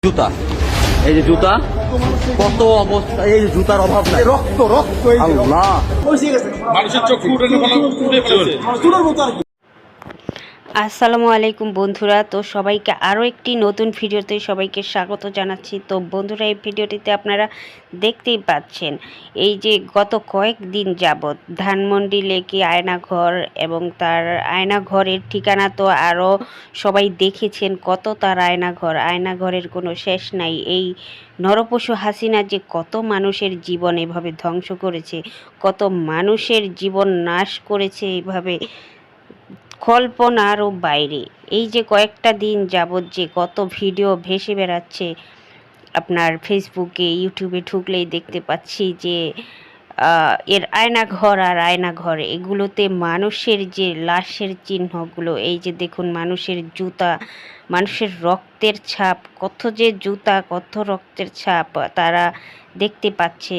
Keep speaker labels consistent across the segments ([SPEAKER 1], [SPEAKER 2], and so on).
[SPEAKER 1] জুতা, এই যে জুতা কত অবস্থা, এই যে জুতার অভাব নাই, রক্ত রক্ত আল্লাহ
[SPEAKER 2] মানুষের চোখ
[SPEAKER 3] আসসালামু আলাইকুম বন্ধুরা। তো সবাইকে আরও একটি নতুন ভিডিওতে সবাইকে স্বাগত জানাচ্ছি। তো বন্ধুরা, এই ভিডিওটিতে আপনারা দেখতেই পাচ্ছেন এই যে গত কয়েকদিন যাবৎ ধানমন্ডি লেকে আয়নাঘর এবং তার আয়নাঘরের ঠিকানা তো আরও সবাই দেখেছেন। কত তার আয়নাঘরের কোনো শেষ নাই। এই নরপশু হাসিনা যে কত মানুষের জীবন এভাবে ধ্বংস করেছে, কত মানুষের জীবন নাশ করেছে এভাবে কল্পনারও বাইরে। এই যে কয়েকটা দিন যাবৎ যে কত ভিডিও ভেসে বেড়াচ্ছে আপনার ফেসবুকে, ইউটিউবে ঢুকলেই দেখতে পাচ্ছি যে এর আয়নাঘর আর আয়নাঘর, এগুলোতে মানুষের যে লাশের চিহ্নগুলো, এই যে দেখুন মানুষের জুতা, মানুষের রক্তের ছাপ, কত যে জুতা, কত রক্তের ছাপ তারা দেখতে পাচ্ছে।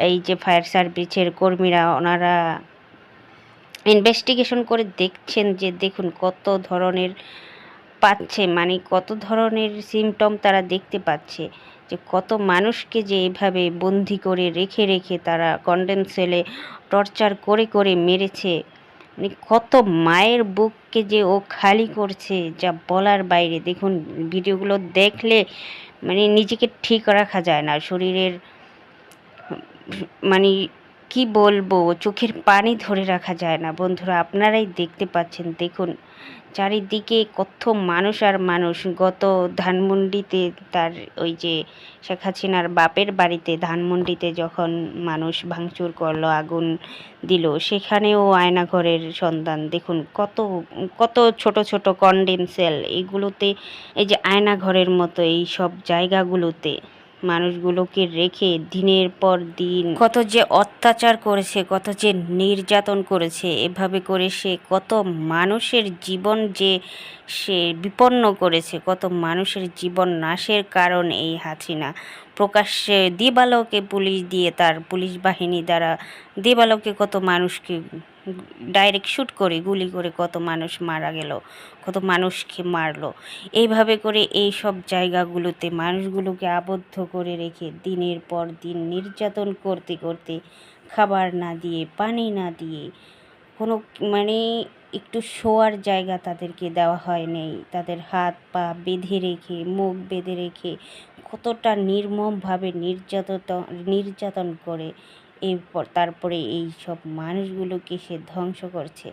[SPEAKER 3] এই যে ফায়ার সার্ভিসের কর্মীরা, ওনারা ইনভেস্টিগেশন করে দেখছেন যে দেখুন কত ধরনের পাচ্ছে, মানে কত ধরনের সিমটম তারা দেখতে পাচ্ছে, যে কত মানুষকে যে এভাবে বন্দি করে রেখে রেখে তারা কন্ডেম সেলে টর্চার করে করে মেরেছে। মানে কত মায়ের বুককে যে ও খালি করছে যা বলার বাইরে। দেখুন ভিডিওগুলো দেখলে মানে নিজেকে ঠিক রাখা যায় না, শরীরের মানে কি বলবো, চোখের পানি ধরে রাখা যায় না। বন্ধুরা, আপনারাই দেখতে পাচ্ছেন, দেখুন চারিদিকে কত মানুষ আর মানুষ। গত ধানমন্ডিতে তার ওই যে শেখ হাসিনার বাপের বাড়িতে ধানমন্ডিতে যখন মানুষ ভাঙচুর করলো, আগুন দিল, সেখানেও আয়নাঘরের সন্ধান। দেখুন কত কত ছোট ছোট কন্ডেম সেল, এইগুলোতে এই যে আয়নাঘরের মতো এই সব জায়গাগুলোতে মানুষগুলোকে রেখে দিনের পর দিন কত যে অত্যাচার করেছে, কত যে নির্যাতন করেছে। এভাবে করে সে কত মানুষের জীবন যে সে বিপন্ন করেছে, কত মানুষের জীবন নাশের কারণ এই হাসিনা। প্রকাশ্যে দিবালোকে পুলিশ দিয়ে, তার পুলিশ বাহিনী দ্বারা দিবালোকে কত মানুষকে ডাইরেক্ট শ্যুট করে, গুলি করে কত মানুষ মারা গেল, কত মানুষকে মারলো। এইভাবে করে এই সব জায়গাগুলোতে মানুষগুলোকে আবদ্ধ করে রেখে দিনের পর দিন নির্যাতন করতে করতে, খাবার না দিয়ে, পানি না দিয়ে, কোনো মানে একটু শোয়ার জায়গা তাদেরকে দেওয়া হয় নাই, তাদের হাত পা বেঁধে রেখে, মুখ বেঁধে রেখে কতটা নির্মমভাবে নির্যাতন করে এরপর তারপরে এই সব মানুষগুলোকে সে ধ্বংস করছে।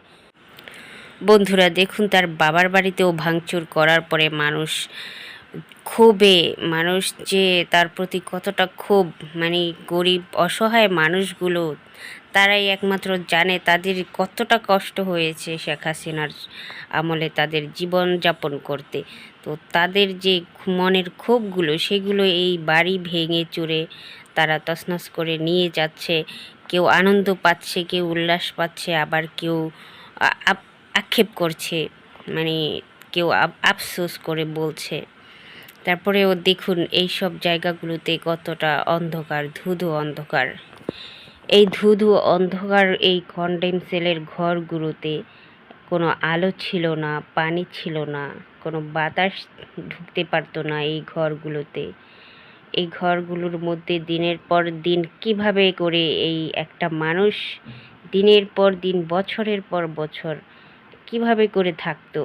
[SPEAKER 3] বন্ধুরা দেখুন, তার বাবার বাড়িতেও ভাঙচুর করার পরে মানুষ যে তার প্রতি কতটা ক্ষোভ, মানে গরিব অসহায় মানুষগুলো তারাই একমাত্র জানে তাদের কতটা কষ্ট হয়েছে শেখ হাসিনার আমলে তাদের জীবন যাপন করতে। তো তাদের যে মনের ক্ষোভগুলো, সেগুলো এই বাড়ি ভেঙে চুরে তারা তছনছ করে নিয়ে যাচ্ছে। কেউ আনন্দ পাচ্ছে, কেউ উল্লাস পাচ্ছে, আবার কেউ আক্ষেপ করছে, মানে কেউ আফসোস করে বলছে। তারপরেও দেখুন এই সব জায়গাগুলোতে কতটা অন্ধকার, ধুধু অন্ধকার। এই ধুধু অন্ধকার এই কন্ডেম সেলের ঘরগুলোতে কোনো আলো ছিল না, পানি ছিল না, কোনো বাতাস ঢুকতে পারতো না এই ঘরগুলোতে। এই ঘরগুলোর মধ্যে দিনের পর দিন কিভাবে করে এই একটা মানুষ দিনের পর দিন, বছরের পর বছর কিভাবে করে থাকতো।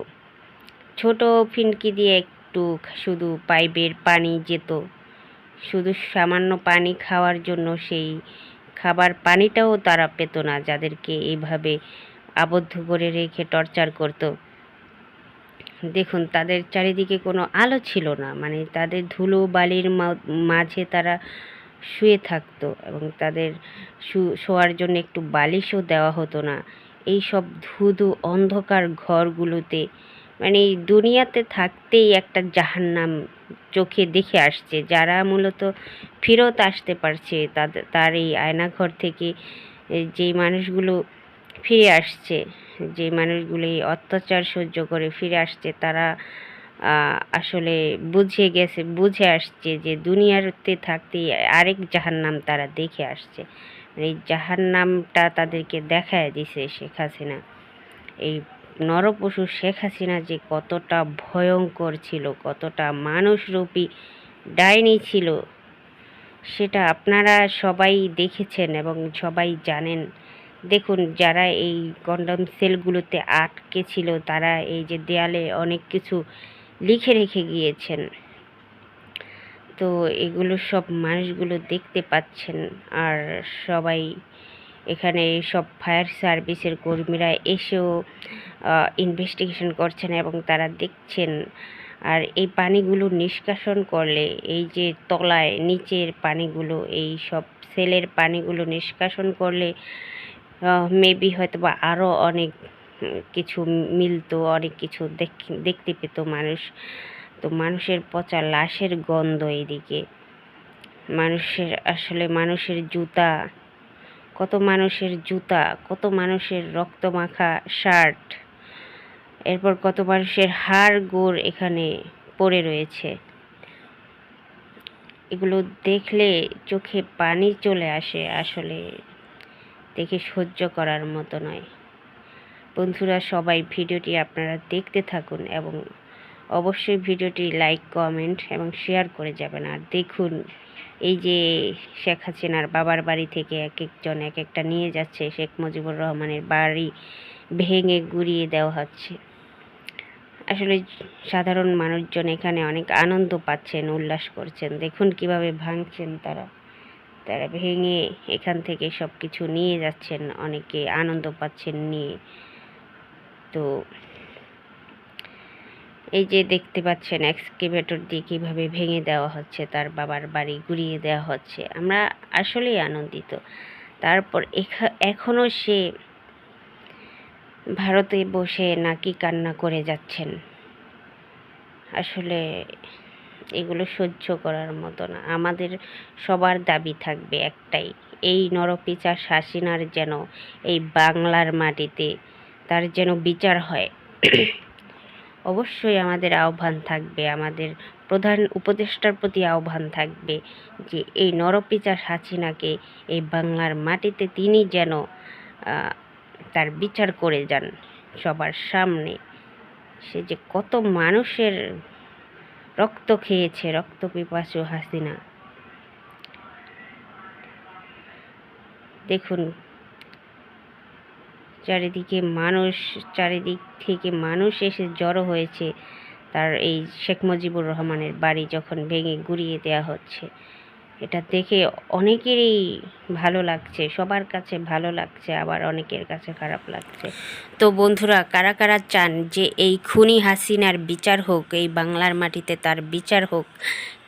[SPEAKER 3] ছোট ফিনকি দিয়ে একটু শুধু পাইপের পানি যেত, শুধু সামান্য পানি খাওয়ার জন্য সেই খাবার পানিটাও তারা পেত না, যাদেরকে এইভাবে আবদ্ধ করে রেখে টর্চার করত। দেখুন তাদের চারিদিকে কোনো আলো ছিল না, মানে তাদের ধুলো বালির মাঝে তারা শুয়ে থাকতো, এবং তাদের শোয়ার জন্য একটু বালিশও দেওয়া হতো না। এই সব ধুধু অন্ধকার ঘরগুলোতে মানে দুনিয়াতে থাকতেই একটা জাহান্নাম চোখে দেখে আসছে। যারা মূলত ফেরত আসতে পারছে তার এই আয়নাঘর থেকে, যেই মানুষগুলো ফিরে আসছে, যে মানুষগুলো এই অত্যাচার সহ্য করে ফিরে আসছে, তারা আসলে বুঝে আসছে যে দুনিয়াতে থাকতেই আরেক জাহান্নাম তারা দেখে আসছে। এই জাহান্নামটা তাদেরকে দেখায় দিছে শেখ হাসিনা। এই নরপশু শেখ হাসিনা যে কতটা ভয়ঙ্কর ছিল, কতটা মানুষরূপী ডাইনি ছিল, সেটা আপনারা সবাই দেখেছেন এবং সবাই জানেন। দেখুন, যারা এই কন্ডম সেলগুলোতে আটকে ছিল তারা এই যে দেয়ালে অনেক কিছু লিখে রেখে গিয়েছেন। তো এগুলো সব মানুষগুলো দেখতে পাচ্ছেন। আর সবাই এখানে সব ফায়ার সার্ভিসের কর্মীরা এসেও ইনভেস্টিগেশন করছেন এবং তারা দেখছেন। আর এই পানিগুলো নিষ্কাশন করলে, এই যে তলায় নিচের পানিগুলো, এই সব সেলের পানিগুলো নিষ্কাশন করলে মেবি হয়তো বা আরও অনেক কিছু মিলতো, অনেক কিছু দেখতে পেত মানুষ। তো মানুষের পচা লাশের গন্ধ এদিকে, মানুষের জুতা, কত মানুষের রক্তমাখা শার্ট, এরপর কত মানুষের হাড় গোড় এখানে পড়ে রয়েছে। এগুলো দেখলে চোখে পানি চলে আসে, আসলে দেখে সহ্য করার মতো নয়। বন্ধুরা, সবাই ভিডিওটি আপনারা দেখতে থাকুন এবং অবশ্যই ভিডিওটি লাইক, কমেন্ট এবং শেয়ার করে যাবেন। আর দেখুন, এই যে শেখ হাসিনার বাবার বাড়ি থেকে এক একজন এক একটা নিয়ে যাচ্ছে, শেখ মুজিবুর রহমানের বাড়ি ভেঙে গুঁড়িয়ে দেওয়া হচ্ছে। আসলে সাধারণ মানুষজন এখানে অনেক আনন্দ পাচ্ছেন, উল্লাস করছেন। দেখুন কিভাবে ভাঙছেন তারা ভেঙে এখান থেকে সব কিছু নিয়ে যাচ্ছেন, অনেকে আনন্দ পাচ্ছেন নিয়ে। তো এই যে দেখতে পাচ্ছেন এক্সকেভেটর দিয়ে কীভাবে ভেঙে দেওয়া হচ্ছে, তার বাবার বাড়ি গুঁড়িয়ে দেওয়া হচ্ছে। আমরা আসলেই আনন্দিত। তারপর এখনও সে ভারতে বসে নাকি কান্না করে যাচ্ছেন। আসলে এগুলো সহ্য করার মতো না। আমাদের সবার দাবি থাকবে একটাই, এই নরপিশাচ হাসিনার যেন এই বাংলার মাটিতে তার যেন বিচার হয়। অবশ্যই আমাদের আহ্বান থাকবে, আমাদের প্রধান উপদেষ্টার প্রতি আহ্বান থাকবে যে এই নরপিশাচ হাসিনাকে এই বাংলার মাটিতে তিনি যেন তার বিচার করে যান সবার সামনে। সে যে কত মানুষের রক্ত খেয়েছে, রক্তপিপাসু হাসিনা। দেখুন চারিদিক থেকে মানুষ এসে জড়ো হয়েছে তার এই শেখ মুজিবুর রহমানের বাড়ি যখন ভেঙে গুঁড়িয়ে দেওয়া হচ্ছে। এটা দেখে অনেকেরই ভালো লাগছে, সবার কাছে ভালো লাগছে, আবার অনেকের কাছে খারাপ লাগছে। তো বন্ধুরা, কারা কারা চান যে এই খুনি হাসিনার বিচার হোক, এই বাংলার মাটিতে তার বিচার হোক,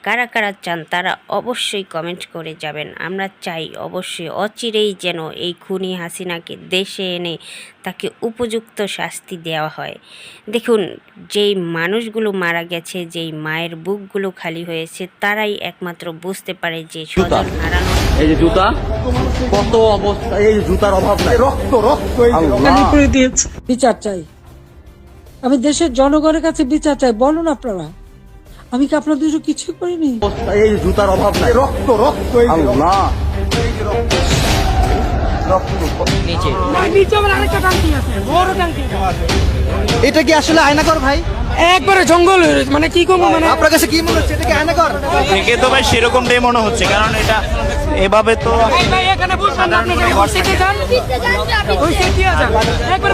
[SPEAKER 3] কারা কারা চান তারা অবশ্যই কমেন্ট করে যাবেন। আমরা চাই অবশ্যই অচিরেই যেন এই খুনি হাসিনাকে দেশে এনে তাকে উপযুক্ত শাস্তি দেওয়া হয়। দেখুন, যেই মানুষগুলো মারা গেছে, যেই মায়ের বুকগুলো খালি হয়েছে, তারাই একমাত্র বুঝতে পারে যে স্বজন হারানো।
[SPEAKER 1] এই যে জুতা, কত অবস্থা, এই জুতার অভাব নাই, রক্ত রক্ত।
[SPEAKER 4] বিচার চাই, আমি দেশের জনগণের কাছে বিচার চাই। বলুন আপনারা, আমি কি আপনাদের কিছু করিনি?
[SPEAKER 1] এই জুতার অভাব নাই, রক্ত রক্ত। আল্লাহ,
[SPEAKER 5] এটা কি আসলে আয়নাঘর ভাই?
[SPEAKER 4] একবারে জঙ্গল হয়ে রয়েছে, মানে কি করবো, মানে
[SPEAKER 5] আপনার কাছে কি মনে হচ্ছে এটা কি আয়নাঘর?
[SPEAKER 2] দেখে তো ভাই সেরকমটাই মনে হচ্ছে, কারণ এটা এভাবে তো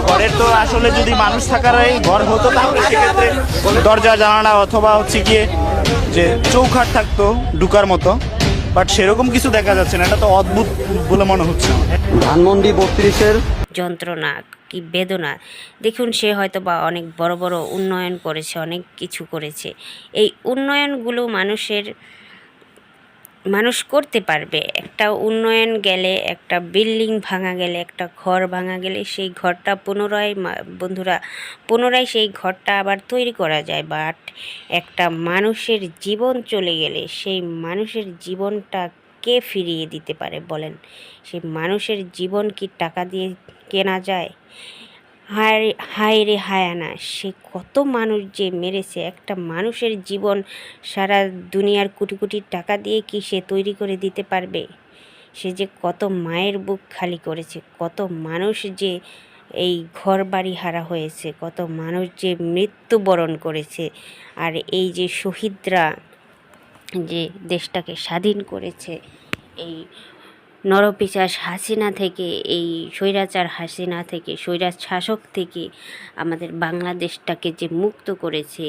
[SPEAKER 2] ঘরের তো আসলে যদি মানুষ থাকার এই ঘর হতো তাহলে সেক্ষেত্রে দরজা জানালা অথবা হচ্ছে গিয়ে যে চৌখাট থাকতো ঢুকার মতো, বাট সেরকম কিছু দেখা যাচ্ছে না। এটা তো অদ্ভুত বলে মনে হচ্ছে।
[SPEAKER 1] ধানমন্ডি 32-এর
[SPEAKER 3] যন্ত্রণা কি বেদনা। দেখুন, সে হয়তো বা অনেক বড় বড় উন্নয়ন করেছে, অনেক কিছু করেছে। এই উন্নয়নগুলো মানুষ করতে পারবে। একটা উন্নয়ন গেলে, একটা বিল্ডিং ভাঙা গেলে, একটা ঘর ভাঙা গেলে সেই ঘরটা পুনরায় সেই ঘরটা আবার তৈরি করা যায়। বাট একটা মানুষের জীবন চলে গেলে সেই মানুষের জীবনটা কে ফিরিয়ে দিতে পারে বলেন? সেই মানুষের জীবন কি টাকা দিয়ে কেনা যায়? হায় রে হায়ানা, সে কত মানুষ যে মেরেছে। একটা মানুষের জীবন সারা দুনিয়ার কোটি কোটি টাকা দিয়ে কি সে তৈরি করে দিতে পারবে? সে যে কত মায়ের বুক খালি করেছে, কত মানুষ যে এই ঘর বাড়ি হারা হয়েছে, কত মানুষ যে মৃত্যুবরণ করেছে। আর এই যে শহীদরা যে দেশটাকে স্বাধীন করেছে, এই নরপিশাচ হাসিনা থেকে, এই স্বৈরাচার হাসিনা থেকে, স্বৈরাচ শাসক থেকে আমাদের বাংলাদেশটাকে যে মুক্ত করেছে,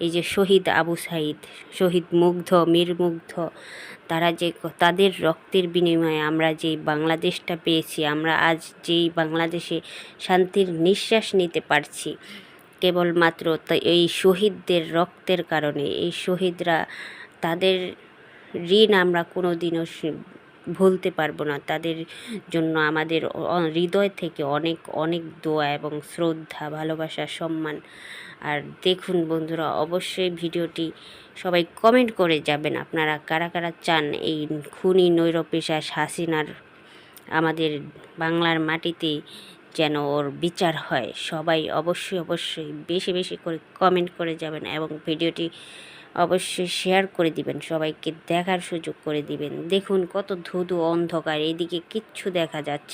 [SPEAKER 3] এই যে শহীদ আবু সাইদ, শহীদ মুগ্ধ, মীর মুগ্ধ, তারা যে তাদের রক্তের বিনিময়ে আমরা যে বাংলাদেশটা পেয়েছি, আমরা আজ যেই বাংলাদেশে শান্তির নিঃশ্বাস নিতে পারছি, কেবলমাত্র এই শহীদদের রক্তের কারণে। এই শহীদরা, তাদের ঋণ আমরা কোনো দিনও ভুলতে পারবো না। তাদের জন্য আমাদের হৃদয় থেকে অনেক অনেক দোয়া এবং শ্রদ্ধা, ভালোবাসা, সম্মান। আর দেখুন বন্ধুরা, অবশ্যই ভিডিওটি সবাই কমেন্ট করে যাবেন আপনারা কারা কারা চান এই খুনি নৈরপেশাচ হাসিনার আমাদের বাংলার মাটিতে যেন ওর বিচার হয়। সবাই অবশ্যই অবশ্যই বেশি বেশি করে কমেন্ট করে যাবেন এবং ভিডিওটি অবশ্যই শেয়ার করে দিবেন, সবাইকে দেখার সুযোগ করে দিবেন। দেখুন কত ধুধু অন্ধকার, এদিকে কিচ্ছু দেখা যাচ্ছে